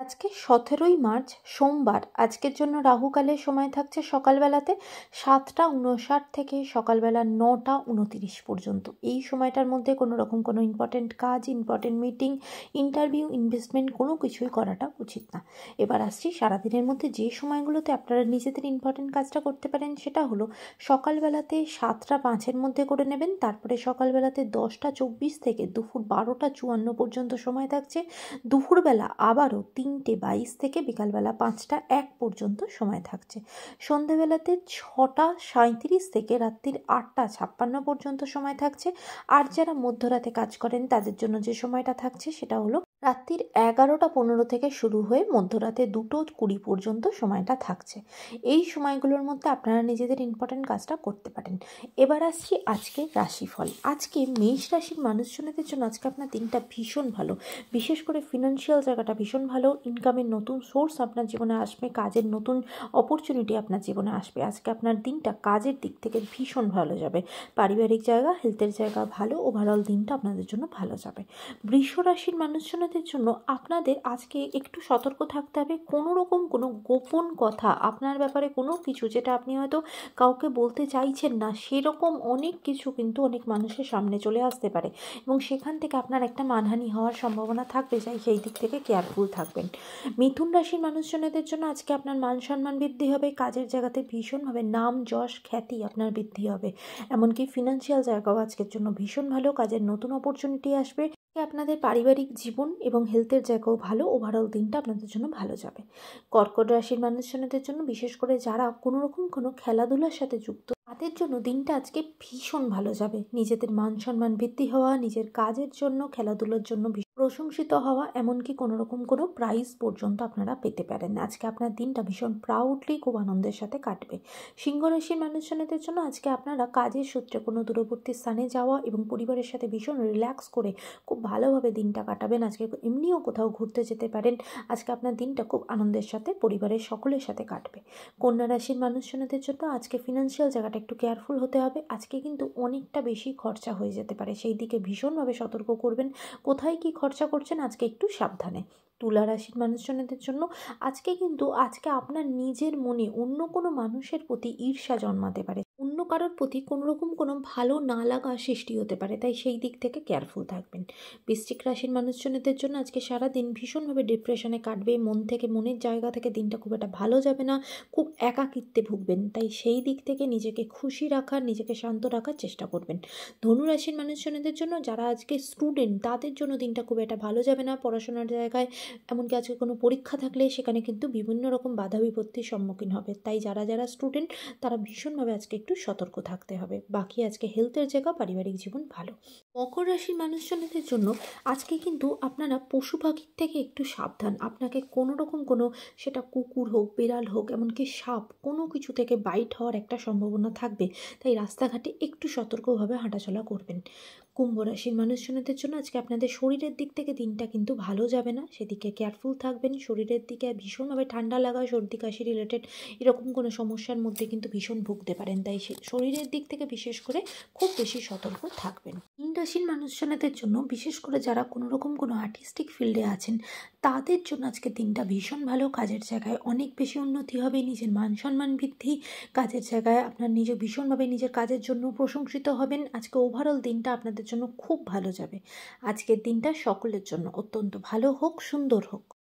আজকে 17ই মার্চ সোমবার। আজকের জন্য রাহুকালের সময় থাকছে সকালবেলাতে 7টা 59 থেকে সকালবেলা 9টা 29 পর্যন্ত। এই সময়টার মধ্যে কোনো রকম কোনো ইম্পর্টেন্ট কাজ, ইম্পর্টেন্ট মিটিং, ইন্টারভিউ, ইনভেস্টমেন্ট কোনো কিছুই করাটা উচিত না। এবার আসছি সারাদিনের মধ্যে যে সময়গুলোতে আপনারা নিজেদের ইম্পর্টেন্ট কাজটা করতে পারেন, সেটা হলো সকালবেলাতে 7টা 5-এর মধ্যে করে নেবেন। তারপরে সকালবেলাতে 10টা 24 থেকে দুপুর 12টা 54 পর্যন্ত সময় থাকছে। দুপুরবেলা আবারও 3টে 22 থেকে বিকালবেলা 5টা 1 পর্যন্ত সময় থাকছে। সন্ধেবেলাতে 6টা 37 থেকে রাত্রির 8টা 56 পর্যন্ত সময় থাকছে। আর যারা মধ্যরাতে কাজ করেন তাদের জন্য যে সময়টা থাকছে সেটা হলো রাত্রির 11টা 15 থেকে শুরু হয়ে মধ্যরাতে 2টো 20 পর্যন্ত সময়টা থাকছে। এই সময়গুলোর মধ্যে আপনারা নিজেদের ইম্পর্টেন্ট কাজটা করতে পারেন। এবার আসছি আজকে রাশিফল। আজকে মেষ রাশির মানুষজনদের জন্য আজকে আপনার দিনটা ভীষণ ভালো। বিশেষ করে ফিনান্সিয়াল জায়গাটা ভীষণ ভালো। ইনকামের নতুন সোর্স আপনার জীবনে আসবে, কাজের নতুন অপরচুনিটি আপনার জীবনে আসবে। আজকে আপনার দিনটা কাজের দিক থেকে ভীষণ ভালো যাবে। পারিবারিক জায়গা, হেলথের জায়গা ভালো। ওভারঅল দিনটা আপনাদের জন্য ভালো যাবে। বৃষ রাশির মানুষজনদের জন্য আপনাদের আজকে একটু সতর্ক থাকতে হবে। কোনো রকম কোনো গোপন কথা, আপনার ব্যাপারে কোনো কিছু যেটা আপনি হয়তো কাউকে বলতে চাইছেন না, সেরকম অনেক কিছু কিন্তু অনেক মানুষের সামনে চলে আসতে পারে এবং সেখান থেকে আপনার একটা মানহানি হওয়ার সম্ভাবনা থাকবে। চাই সেই দিক থেকে কেয়ারফুল থাকবেন। মিথুন রাশির মানুষজনদের জন্য আজকে আপনার মান সম্মান বৃদ্ধি হবে। কাজের জায়গাতে ভীষণভাবে নাম, যশ, খ্যাতি আপনার বৃদ্ধি হবে। এমনকি ফিনান্সিয়াল জায়গাও আজকের জন্য ভীষণ ভালো। কাজের নতুন অপরচুনিটি আসবে। আপনাদের পারিবারিক জীবন এবং হেলথের জায়গাও ভালো। ওভারঅল দিনটা আপনাদের জন্য ভালো যাবে। কর্কট রাশির মানুষজনদের জন্য বিশেষ করে যারা কোনো রকম কোনো খেলাধুলার সাথে যুক্ত, তাদের জন্য দিনটা আজকে ভীষণ ভালো যাবে। নিজেদের মান সম্মান বৃদ্ধি হওয়া, নিজের কাজের জন্য, খেলাধুলার জন্য প্রশংসিত হওয়া, এমনকি কোনো রকম কোনো প্রাইজ পর্যন্ত আপনারা পেতে পারেন। আজকে আপনার দিনটা ভীষণ প্রাউডলি খুব আনন্দের সাথে কাটবে। সিংহ রাশির মানুষজনদের জন্য আজকে আপনারা কাজের সূত্রে কোনো দূরবর্তী স্থানে যাওয়া এবং পরিবারের সাথে ভীষণ রিল্যাক্স করে খুব ভালোভাবে দিনটা কাটাবেন। আজকে এমনিও কোথাও ঘুরতে যেতে পারেন। আজকে আপনার দিনটা খুব আনন্দের সাথে পরিবারের সকলের সাথে কাটবে। কন্যা রাশির মানুষজনদের জন্য আজকে ফিনান্সিয়াল জায়গাটা একটু কেয়ারফুল হতে হবে। আজকে কিন্তু অনেকটা বেশি খরচা হয়ে যেতে পারে, সেই দিকে ভীষণভাবে সতর্ক করবেন। কোথায় কি খরচা করছেন আজকে একটু সাবধানে। তুলা রাশির মানুষজনদের জন্য আজকে আপনার নিজের মনে অন্য কোনো মানুষের প্রতি ঈর্ষা জন্মাতে পারে, অন্য কারোর প্রতি কোনো রকম কোনো ভালো না লাগা সৃষ্টি হতে পারে, তাই সেই দিক থেকে কেয়ারফুল থাকবেন। বৃশ্চিক রাশির মানুষজনদের জন্য আজকে সারাদিন ভীষণভাবে ডিপ্রেশনে কাটবে। মনের জায়গা থেকে দিনটা খুব একটা ভালো যাবে না, খুব একাকিত্বে ভুগবেন। তাই সেই দিক থেকে নিজেকে খুশি রাখার, নিজেকে শান্ত রাখার চেষ্টা করবেন। ধনু রাশির মানুষজনদের জন্য যারা আজকে স্টুডেন্ট, তাদের জন্য দিনটা খুব একটা ভালো যাবে না। পড়াশোনার জায়গায় এমনকি আজকে কোনো পরীক্ষা থাকলে সেখানে কিন্তু বিভিন্ন রকম বাধা বিপত্তির সম্মুখীন হবে। তাই যারা স্টুডেন্ট তারা ভীষণভাবে আজকে একটু সতর্ক থাকতে হবে। বাকি আজকে হেলথের জায়গা, পারিবারিক জীবন ভালো। মকর রাশির মানুষজনদের জন্য আজকে কিন্তু আপনারা পশু পাখির থেকে একটু সাবধান। আপনাকে কোনো রকম কোনো, সেটা কুকুর হোক, বিড়াল হোক, এমনকি সাপ, কোনো কিছু থেকে বাইট হওয়ার একটা সম্ভাবনা থাকবে। তাই রাস্তাঘাটে একটু সতর্কভাবে হাঁটাচলা করবেন। কুম্ভ রাশির মানুষজনদের জন্য আজকে আপনাদের শরীরের দিক থেকে দিনটা কিন্তু ভালো যাবে না, সেদিকে কেয়ারফুল থাকবেন। শরীরের দিকে ভীষণভাবে ঠান্ডা লাগা, সর্দি কাশি রিলেটেড এরকম কোনো সমস্যার মধ্যে কিন্তু ভীষণ ভুগতে পারেন। তাই শরীরের দিক থেকে বিশেষ করে খুব বেশি সতর্ক থাকবেন। মীন রাশির মানুষজনদের জন্য বিশেষ করে যারা কোনো রকম কোনো আর্টিস্টিক ফিল্ডে আছেন, তাদের জন্য আজকে দিনটা ভীষণ ভালো। কাজের জায়গায় অনেক বেশি উন্নতি হবে, নিজের মান সম্মান বৃদ্ধি, কাজের জায়গায় আপনার ভীষণভাবে নিজের কাজের জন্য প্রশংসিত হবেন। আজকে ওভারঅল দিনটা আপনাদের জন্য খুব ভালো যাবে। আজকের দিনটা সকলের জন্য অত্যন্ত ভালো হোক, সুন্দর হোক।